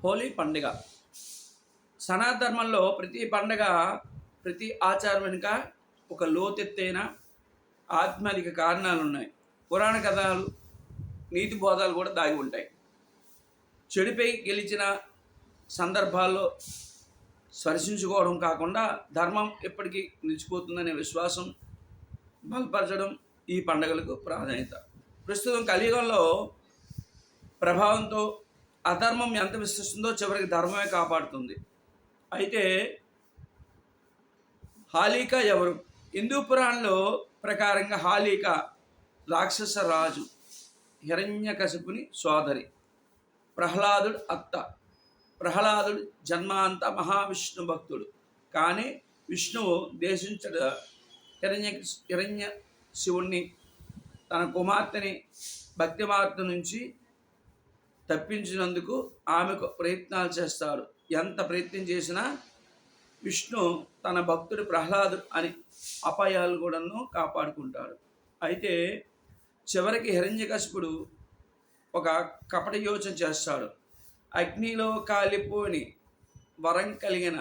హోలీ పండుగ. సనాతన ధర్మంలో ప్రతి పండగ, ప్రతి ఆచారం వెనుక ఒక లోతెత్తైన ఆధ్యాత్మిక కారణాలున్నాయి. పురాణ కథలు, నీతి బోధాలు కూడా దాగి ఉంటాయి. చెడుపై గెలిచిన సందర్భాల్లో స్పర్శించుకోవడం కాకుండా ధర్మం ఎప్పటికీ నిలిచిపోతుందనే విశ్వాసం బలపరచడం ఈ పండుగలకు ప్రాధాన్యత. ప్రస్తుతం కలియుగంలో ప్రభావంతో అధర్మం ఎంత విస్తరిస్తుందో చివరికి ధర్మమే కాపాడుతుంది. అయితే హాలీక ఎవరు? హిందూ పురాణంలో ప్రకారంగా హాలీక రాక్షస రాజు హిరణ్యకశిపుని సోదరి, ప్రహ్లాదుడు అత్త. ప్రహ్లాదుడు జన్మాంత మహావిష్ణు భక్తుడు. కానీ విష్ణువు దేశించడ హిరణ్య శివుణ్ణి తన కుమార్తెని భక్తి మార్గ నుంచి తప్పించినందుకు ఆమెకు ప్రయత్నాలు చేస్తాడు. ఎంత ప్రయత్నం చేసినా విష్ణు తన భక్తుడు ప్రహ్లాదుడు అని అపాయాలు కూడాను కాపాడుకుంటాడు. అయితే చివరికి హిరణ్యకశిపుడు ఒక కపట యోచన చేస్తాడు. అగ్నిలో కాలిపోని వరం కలిగిన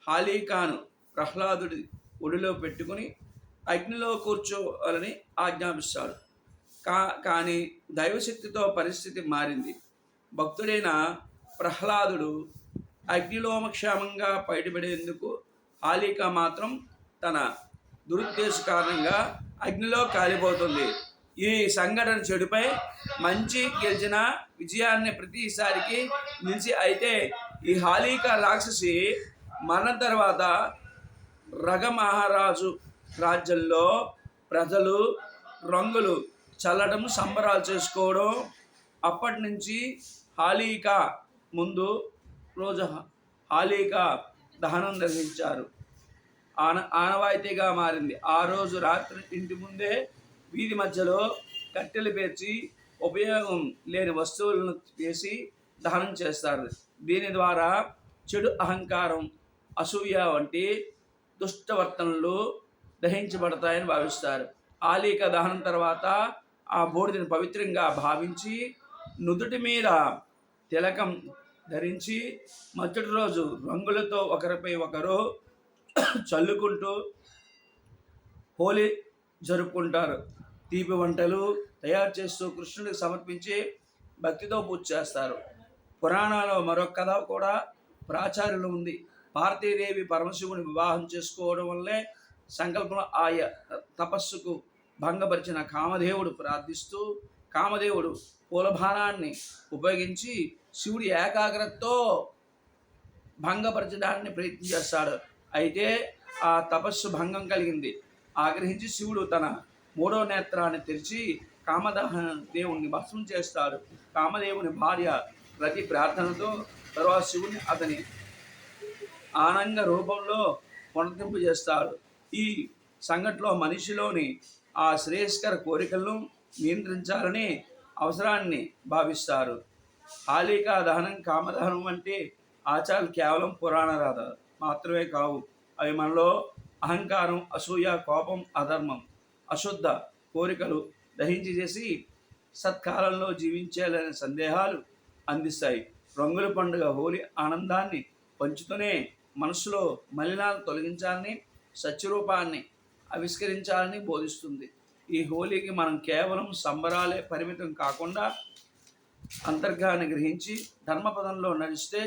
హాలీకాను ప్రహ్లాదుడి ఒడిలో పెట్టుకుని అగ్నిలో కూర్చోవాలని ఆజ్ఞాపిస్తాడు. కానీ దైవశక్తితో పరిస్థితి మారింది. భక్తుడైన ప్రహ్లాదుడు అగ్నిలోమక్షేమంగా బయటపడేందుకు హాలీక మాత్రం తన దురుద్దేశ కారణంగా అగ్నిలో కాలిపోతుంది. ఈ సంఘటన చెడుపై మంచి గెలిచిన విజయాన్ని ప్రతిసారికి నిలిచి. అయితే ఈ హాలీక రాక్షసి మరణ తర్వాత రగ మహారాజు రాజ్యంలో ప్రజలు రంగులు చల్లడం, సంబరాలు చేసుకోవడం. అప్పటి నుంచి హాలీక ముందు రోజు హాలీక దహనం నిర్వహించారు. ఆనవాయితీగా మారింది. ఆ రోజు రాత్రి ఇంటి ముందే వీధి మధ్యలో కట్టెలు పేర్చి ఉపయోగం లేని వస్తువులను వేసి దహనం చేస్తారు. దీని ద్వారా చెడు అహంకారం, అసూయ వంటి దుష్టవర్తనలు దహించబడతాయని భావిస్తారు. హాలీక దహనం తర్వాత ఆ బూడిదని పవిత్రంగా భావించి నుదుటి మీద తిలకం ధరించి మరుసటి రోజు రంగులతో ఒకరిపై ఒకరు చల్లుకుంటూ హోలీ జరుపుకుంటారు. తీపి వంటలు తయారు చేస్తూ కృష్ణుడికి సమర్పించి భక్తితో పూజ చేస్తారు. పురాణాల్లో మరొక కథ కూడా ప్రాచుర్యంలో ఉంది. పార్వతీదేవి పరమశివుని వివాహం చేసుకోవడం వల్లే సంకల్పం తపస్సుకు భంగపరిచిన కామదేవుడు ప్రార్థిస్తూ కామదేవుడు పూలబాణాన్ని ఉపయోగించి శివుడి ఏకాగ్రతతో భంగపరచడాన్ని ప్రయత్నం చేస్తాడు. అయితే ఆ తపస్సు భంగం కలిగింది. ఆగ్రహించి శివుడు తన మూడో నేత్రాన్ని తెరిచి కామదహన దేవుణ్ణి భస్మం చేస్తాడు. కామదేవుని భార్య ప్రతి ప్రార్థనతో తర్వాత శివుని అతని ఆనంద రూపంలో పునర్తింపు చేస్తాడు. ఈ సంఘటనలో మనిషిలోని ఆ శ్రేయస్కర కోరికలను నియంత్రించాలని అవసరాన్ని భావిస్తారు. హాలీకా దహనం, కామదహనం వంటి ఆచారాలు కేవలం పురాణ రాధ మాత్రమే కావు. అవి మనలో అహంకారం, అసూయ, కోపం, అధర్మం, అశుద్ధ కోరికలు దహించి చేసి సత్కాలంలో జీవించాలనే సందేహాలు అందిస్తాయి. రంగుల పండుగ హోలీ ఆనందాన్ని పంచుతూనే మనసులో మలినాలు తొలగించాలని, సత్యరూపాన్ని ఆవిష్కరించాలని బోధిస్తుంది. ఈ హోలీకి మనం కేవలం సంబరాలే పరిమితం కాకుండా అంతర్గాన్ని గ్రహించి ధర్మపదంలో నడిస్తే,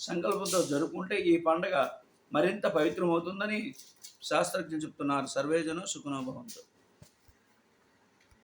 సంకల్పంతో జరుపుకుంటే ఈ పండుగ మరింత పవిత్రమవుతుందని శాస్త్రజ్ఞులు చెప్తున్నారు. సర్వేజనం సుఖినో భవంతు.